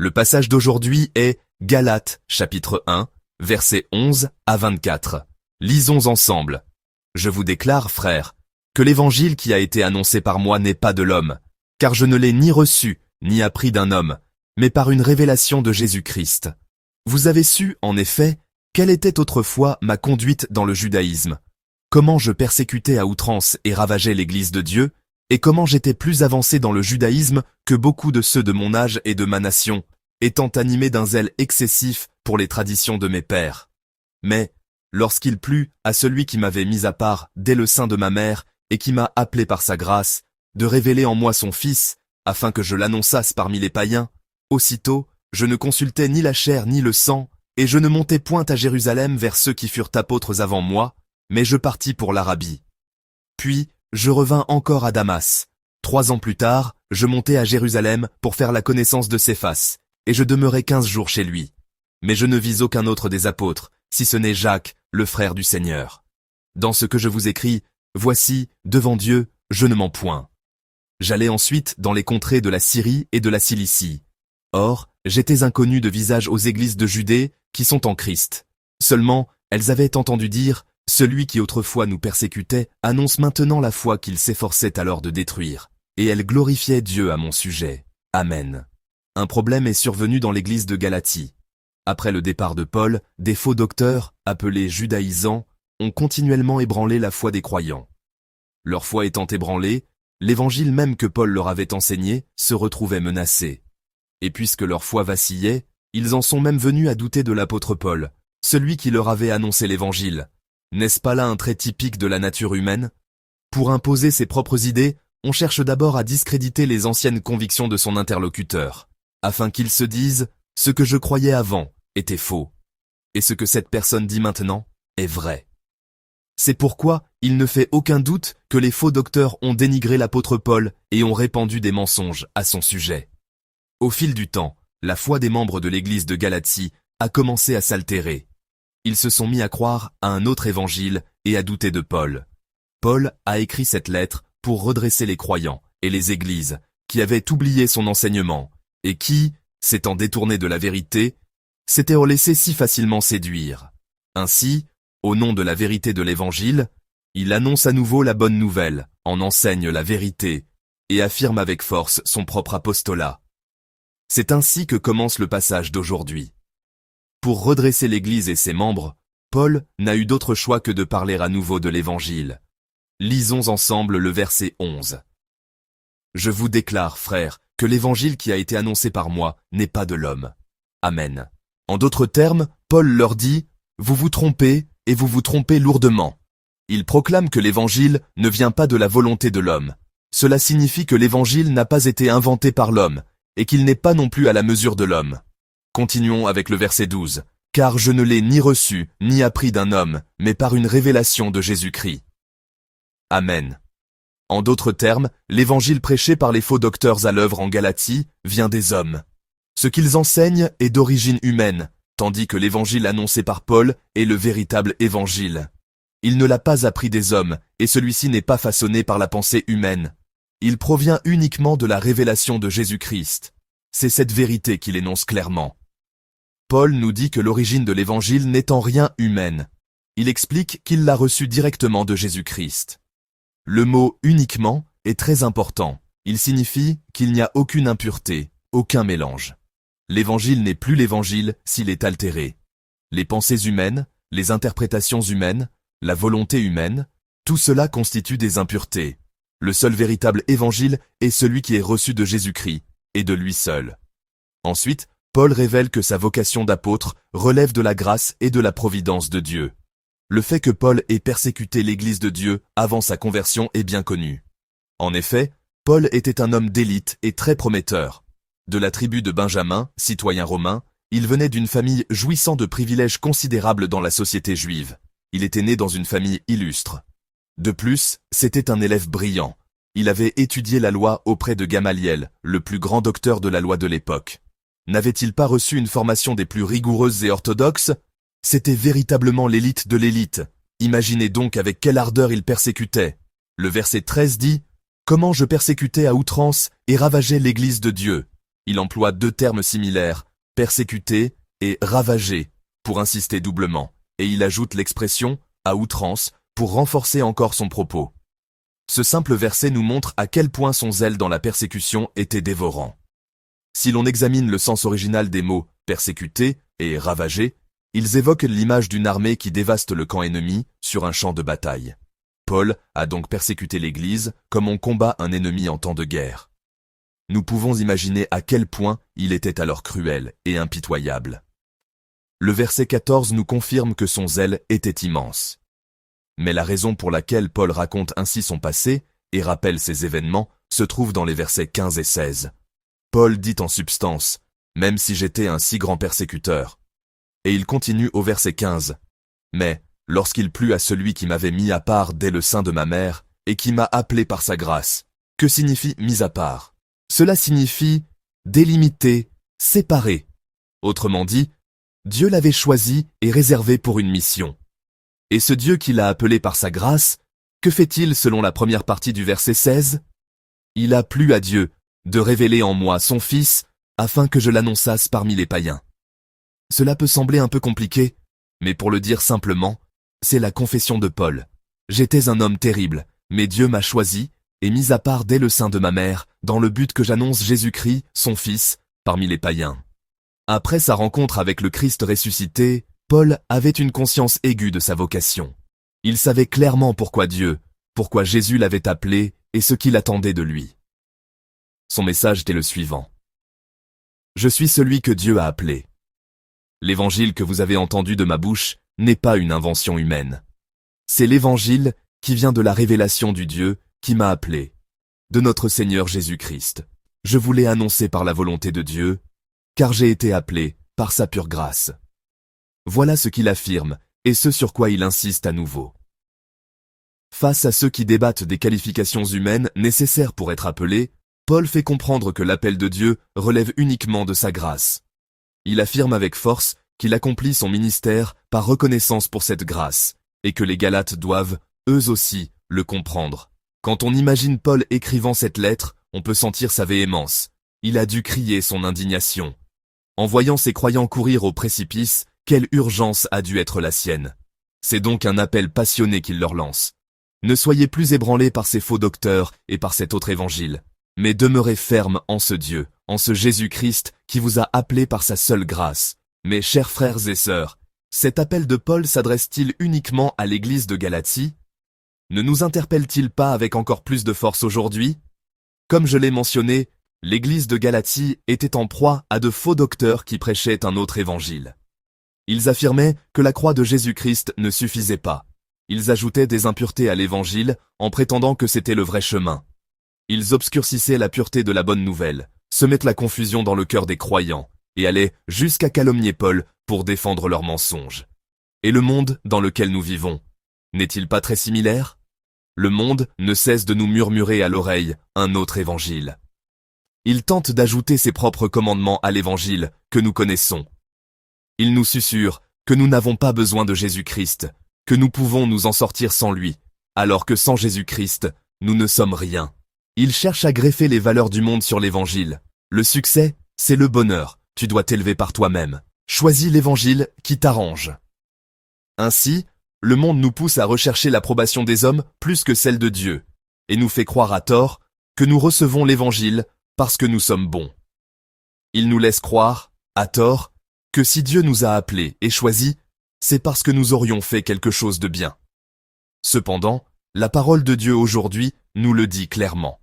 Le passage d'aujourd'hui est Galates, chapitre 1, versets 11 à 24. Lisons ensemble. Je vous déclare, frères, que l'évangile qui a été annoncé par moi n'est pas de l'homme, car je ne l'ai ni reçu, ni appris d'un homme, mais par une révélation de Jésus-Christ. Vous avez su, en effet, quelle était autrefois ma conduite dans le judaïsme, comment je persécutais à outrance et ravageais l'Église de Dieu, et comment j'étais plus avancé dans le judaïsme que beaucoup de ceux de mon âge et de ma nation, étant animé d'un zèle excessif pour les traditions de mes pères. Mais, lorsqu'il plut à celui qui m'avait mis à part dès le sein de ma mère et qui m'a appelé par sa grâce, de révéler en moi son Fils, afin que je l'annonçasse parmi les païens, aussitôt, je ne consultais ni la chair ni le sang, et je ne montai point à Jérusalem vers ceux qui furent apôtres avant moi, mais je partis pour l'Arabie. Puis, je revins encore à Damas. 3 ans plus tard, je montai à Jérusalem pour faire la connaissance de Céphas, et je demeurai 15 jours chez lui. Mais je ne vis aucun autre des apôtres, si ce n'est Jacques, le frère du Seigneur. Dans ce que je vous écris, voici, devant Dieu, je ne mens point. J'allai ensuite dans les contrées de la Syrie et de la Cilicie. Or, j'étais inconnu de visage aux églises de Judée qui sont en Christ. Seulement, elles avaient entendu dire, celui qui autrefois nous persécutait annonce maintenant la foi qu'il s'efforçait alors de détruire, et elles glorifiaient Dieu à mon sujet. Amen. Un problème est survenu dans l'église de Galatie. Après le départ de Paul, des faux docteurs, appelés judaïsants, ont continuellement ébranlé la foi des croyants. Leur foi étant ébranlée, l'évangile même que Paul leur avait enseigné se retrouvait menacé. Et puisque leur foi vacillait, ils en sont même venus à douter de l'apôtre Paul, celui qui leur avait annoncé l'évangile. N'est-ce pas là un trait typique de la nature humaine? Pour imposer ses propres idées, on cherche d'abord à discréditer les anciennes convictions de son interlocuteur, afin qu'il se dise « ce que je croyais avant était faux, et ce que cette personne dit maintenant est vrai ». C'est pourquoi il ne fait aucun doute que les faux docteurs ont dénigré l'apôtre Paul et ont répandu des mensonges à son sujet. Au fil du temps, la foi des membres de l'église de Galatie a commencé à s'altérer. Ils se sont mis à croire à un autre évangile et à douter de Paul. Paul a écrit cette lettre pour redresser les croyants et les églises qui avaient oublié son enseignement et qui, s'étant détournés de la vérité, s'étaient laissés si facilement séduire. Ainsi, au nom de la vérité de l'évangile, il annonce à nouveau la bonne nouvelle, en enseigne la vérité et affirme avec force son propre apostolat. C'est ainsi que commence le passage d'aujourd'hui. Pour redresser l'Église et ses membres, Paul n'a eu d'autre choix que de parler à nouveau de l'Évangile. Lisons ensemble le verset 11. Je vous déclare, frères, que l'Évangile qui a été annoncé par moi n'est pas de l'homme. Amen. En d'autres termes, Paul leur dit, vous vous trompez et vous vous trompez lourdement. Il proclame que l'Évangile ne vient pas de la volonté de l'homme. Cela signifie que l'Évangile n'a pas été inventé par l'homme et qu'il n'est pas non plus à la mesure de l'homme. Continuons avec le verset 12. « Car je ne l'ai ni reçu, ni appris d'un homme, mais par une révélation de Jésus-Christ. » Amen. En d'autres termes, l'évangile prêché par les faux docteurs à l'œuvre en Galatie vient des hommes. Ce qu'ils enseignent est d'origine humaine, tandis que l'évangile annoncé par Paul est le véritable évangile. Il ne l'a pas appris des hommes, et celui-ci n'est pas façonné par la pensée humaine. Il provient uniquement de la révélation de Jésus-Christ. C'est cette vérité qu'il énonce clairement. Paul nous dit que l'origine de l'évangile n'est en rien humaine. Il explique qu'il l'a reçu directement de Jésus-Christ. Le mot « uniquement » est très important. Il signifie qu'il n'y a aucune impureté, aucun mélange. L'évangile n'est plus l'évangile s'il est altéré. Les pensées humaines, les interprétations humaines, la volonté humaine, tout cela constitue des impuretés. Le seul véritable évangile est celui qui est reçu de Jésus-Christ, et de lui seul. Ensuite, Paul révèle que sa vocation d'apôtre relève de la grâce et de la providence de Dieu. Le fait que Paul ait persécuté l'Église de Dieu avant sa conversion est bien connu. En effet, Paul était un homme d'élite et très prometteur. De la tribu de Benjamin, citoyen romain, il venait d'une famille jouissant de privilèges considérables dans la société juive. Il était né dans une famille illustre. De plus, c'était un élève brillant. Il avait étudié la loi auprès de Gamaliel, le plus grand docteur de la loi de l'époque. N'avait-il pas reçu une formation des plus rigoureuses et orthodoxes? C'était véritablement l'élite de l'élite. Imaginez donc avec quelle ardeur il persécutait. Le verset 13 dit « Comment je persécutais à outrance et ravageais l'Église de Dieu ?» il emploie deux termes similaires, persécuter et ravager, pour insister doublement, et il ajoute l'expression à outrance pour renforcer encore son propos. Ce simple verset nous montre à quel point son zèle dans la persécution était dévorant. Si l'on examine le sens original des mots persécuter et ravager, ils évoquent l'image d'une armée qui dévaste le camp ennemi sur un champ de bataille. Paul a donc persécuté l'Église comme on combat un ennemi en temps de guerre. Nous pouvons imaginer à quel point il était alors cruel et impitoyable. Le verset 14 nous confirme que son zèle était immense. Mais la raison pour laquelle Paul raconte ainsi son passé et rappelle ces événements se trouve dans les versets 15 et 16. Paul dit en substance « Même si j'étais un si grand persécuteur ». Et il continue au verset 15 « Mais, lorsqu'il plut à celui qui m'avait mis à part dès le sein de ma mère et qui m'a appelé par sa grâce ». Que signifie mis à part? Cela signifie délimité, séparé. Autrement dit, Dieu l'avait choisi et réservé pour une mission. Et ce Dieu qui l'a appelé par sa grâce, que fait-il selon la première partie du verset 16? Il a plu à Dieu de révéler en moi son Fils afin que je l'annonçasse parmi les païens. Cela peut sembler un peu compliqué, mais pour le dire simplement, c'est la confession de Paul. J'étais un homme terrible, mais Dieu m'a choisi et mis à part dès le sein de ma mère, dans le but que j'annonce Jésus-Christ, son Fils, parmi les païens. Après sa rencontre avec le Christ ressuscité, Paul avait une conscience aiguë de sa vocation. Il savait clairement pourquoi Jésus l'avait appelé et ce qu'il attendait de lui. Son message était le suivant. Je suis celui que Dieu a appelé. L'évangile que vous avez entendu de ma bouche n'est pas une invention humaine. C'est l'évangile qui vient de la révélation du Dieu qui m'a appelé, de notre Seigneur Jésus-Christ. Je vous l'ai annoncé par la volonté de Dieu, car j'ai été appelé par sa pure grâce. Voilà ce qu'il affirme et ce sur quoi il insiste à nouveau. Face à ceux qui débattent des qualifications humaines nécessaires pour être appelés, Paul fait comprendre que l'appel de Dieu relève uniquement de sa grâce. Il affirme avec force qu'il accomplit son ministère par reconnaissance pour cette grâce, et que les Galates doivent, eux aussi, le comprendre. Quand on imagine Paul écrivant cette lettre, on peut sentir sa véhémence. Il a dû crier son indignation. En voyant ses croyants courir au précipice, quelle urgence a dû être la sienne. C'est donc un appel passionné qu'il leur lance. Ne soyez plus ébranlés par ces faux docteurs et par cet autre évangile, mais demeurez fermes en ce Dieu, en ce Jésus-Christ qui vous a appelé par sa seule grâce. Mes chers frères et sœurs, cet appel de Paul s'adresse-t-il uniquement à l'église de Galatie? Ne nous interpelle-t-il pas avec encore plus de force aujourd'hui? Comme je l'ai mentionné, l'église de Galatie était en proie à de faux docteurs qui prêchaient un autre évangile. Ils affirmaient que la croix de Jésus-Christ ne suffisait pas. Ils ajoutaient des impuretés à l'évangile en prétendant que c'était le vrai chemin. Ils obscurcissaient la pureté de la bonne nouvelle, semaient la confusion dans le cœur des croyants et allaient jusqu'à calomnier Paul pour défendre leurs mensonges. Et le monde dans lequel nous vivons, n'est-il pas très similaire? Le monde ne cesse de nous murmurer à l'oreille un autre évangile. Il tente d'ajouter ses propres commandements à l'évangile que nous connaissons. Il nous susurre que nous n'avons pas besoin de Jésus-Christ, que nous pouvons nous en sortir sans lui, alors que sans Jésus-Christ, nous ne sommes rien. Il cherche à greffer les valeurs du monde sur l'évangile. Le succès, c'est le bonheur. Tu dois t'élever par toi-même. Choisis l'évangile qui t'arrange. Ainsi, le monde nous pousse à rechercher l'approbation des hommes plus que celle de Dieu, et nous fait croire à tort que nous recevons l'évangile parce que nous sommes bons. Il nous laisse croire, à tort, que si Dieu nous a appelés et choisis, c'est parce que nous aurions fait quelque chose de bien. Cependant, la parole de Dieu aujourd'hui nous le dit clairement.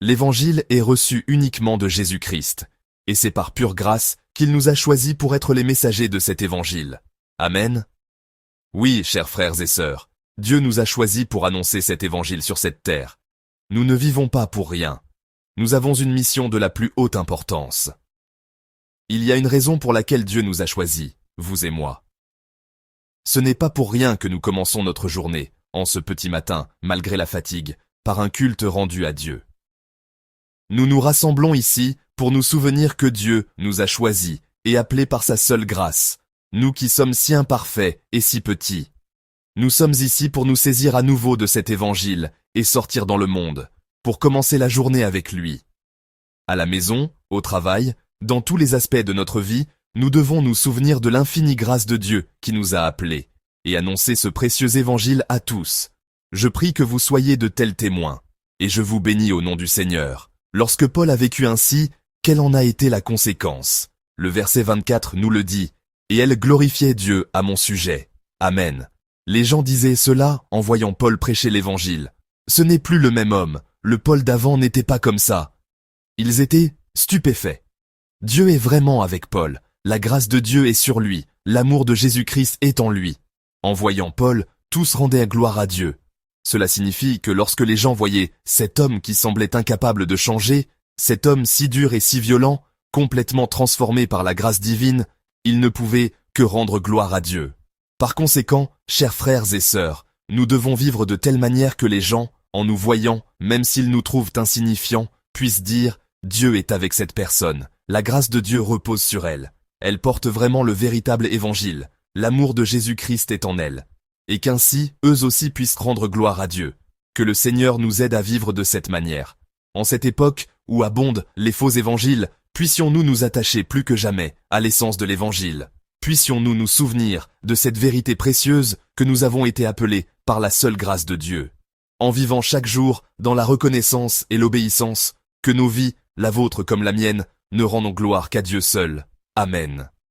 L'évangile est reçu uniquement de Jésus-Christ, et c'est par pure grâce qu'il nous a choisis pour être les messagers de cet évangile. Amen. Oui, chers frères et sœurs, Dieu nous a choisis pour annoncer cet évangile sur cette terre. Nous ne vivons pas pour rien. Nous avons une mission de la plus haute importance. Il y a une raison pour laquelle Dieu nous a choisis, vous et moi. Ce n'est pas pour rien que nous commençons notre journée, en ce petit matin, malgré la fatigue, par un culte rendu à Dieu. Nous nous rassemblons ici pour nous souvenir que Dieu nous a choisis et appelés par sa seule grâce, nous qui sommes si imparfaits et si petits. Nous sommes ici pour nous saisir à nouveau de cet évangile et sortir dans le monde, pour commencer la journée avec lui. À la maison, Au travail, dans tous les aspects de notre vie, nous devons nous souvenir de l'infinie grâce de Dieu qui nous a appelés, et annoncer ce précieux évangile à tous. Je prie que vous soyez de tels témoins, et je vous bénis au nom du Seigneur. Lorsque Paul a vécu ainsi, quelle en a été la conséquence? Le verset 24 nous le dit, « Et elle glorifiait Dieu à mon sujet. Amen. » Les gens disaient cela en voyant Paul prêcher l'évangile. Ce n'est plus le même homme, le Paul d'avant n'était pas comme ça. Ils étaient stupéfaits. Dieu est vraiment avec Paul, la grâce de Dieu est sur lui, l'amour de Jésus-Christ est en lui. En voyant Paul, tous rendaient gloire à Dieu. Cela signifie que lorsque les gens voyaient cet homme qui semblait incapable de changer, cet homme si dur et si violent, complètement transformé par la grâce divine, ils ne pouvaient que rendre gloire à Dieu. Par conséquent, chers frères et sœurs, nous devons vivre de telle manière que les gens, en nous voyant, même s'ils nous trouvent insignifiants, puissent dire « Dieu est avec cette personne, la grâce de Dieu repose sur elle, elle porte vraiment le véritable évangile, l'amour de Jésus-Christ est en elle. » Et qu'ainsi, eux aussi puissent rendre gloire à Dieu. Que le Seigneur nous aide à vivre de cette manière. En cette époque où abondent les faux évangiles, puissions-nous nous attacher plus que jamais à l'essence de l'évangile. Puissions-nous nous souvenir de cette vérité précieuse que nous avons été appelés par la seule grâce de Dieu. En vivant chaque jour dans la reconnaissance et l'obéissance, que nos vies, la vôtre comme la mienne, ne rendent gloire qu'à Dieu seul. Amen.